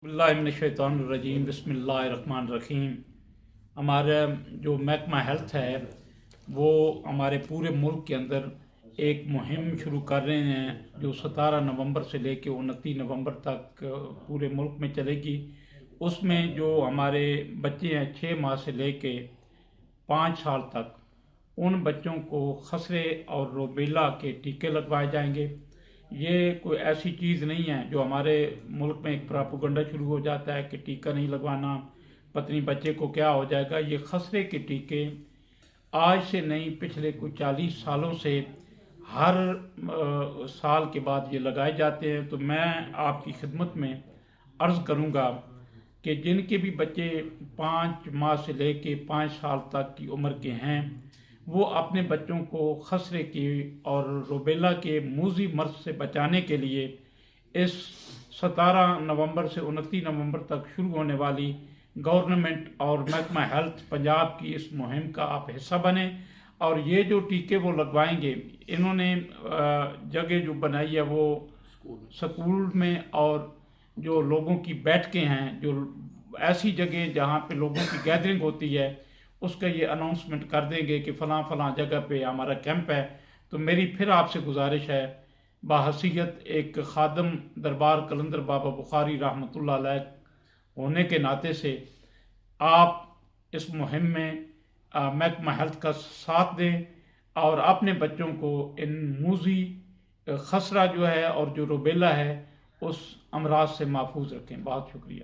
اللہ من الشیطان الرجیم بسم اللہ الرحمن الرحیم۔ ہمارا جو محکمہ ہیلتھ ہے وہ ہمارے پورے ملک کے اندر ایک مہم شروع کر رہے ہیں جو 17 نومبر سے لے کے 29 نومبر تک پورے ملک میں چلے گی۔ اس میں جو ہمارے بچے ہیں 6 ماہ سے لے کے 5 سال تک، ان بچوں کو خسرے اور روبیلا کے ٹیکے لگوائے جائیں گے۔ یہ کوئی ایسی چیز نہیں ہے جو ہمارے ملک میں ایک پراپوگنڈا شروع ہو جاتا ہے کہ ٹیکہ نہیں لگوانا، پتنی بچے کو کیا ہو جائے گا۔ یہ خسرے کے ٹیکے آج سے نہیں، پچھلے کوئی 40 سالوں سے ہر سال کے بعد یہ لگائے جاتے ہیں۔ تو میں آپ کی خدمت میں عرض کروں گا کہ جن کے بھی بچے 5 ماہ سے لے کے 5 سال تک کی عمر کے ہیں، وہ اپنے بچوں کو خسرے کی اور روبیلا کے موذی مرض سے بچانے کے لیے اس 17 نومبر سے 29 نومبر تک شروع ہونے والی گورنمنٹ اور محکمہ ہیلتھ پنجاب کی اس مہم کا آپ حصہ بنیں۔ اور یہ جو ٹیکے وہ لگوائیں گے، انہوں نے جگہ جو بنائی ہے وہ سکول میں، اور جو لوگوں کی بیٹھکیں ہیں، جو ایسی جگہ جہاں پہ لوگوں کی گیدرنگ ہوتی ہے، اس کا یہ اناؤنسمنٹ کر دیں گے کہ فلاں فلاں جگہ پہ ہمارا کیمپ ہے۔ تو میری پھر آپ سے گزارش ہے، بحیثیت ایک خادم دربار قلندر بابا بخاری رحمۃ اللہ علیہ ہونے کے ناطے سے آپ اس مہم میں محکمہ ہیلتھ کا ساتھ دیں اور اپنے بچوں کو ان موذی خسرہ جو ہے اور جو روبیلا ہے اس امراض سے محفوظ رکھیں۔ بہت شکریہ۔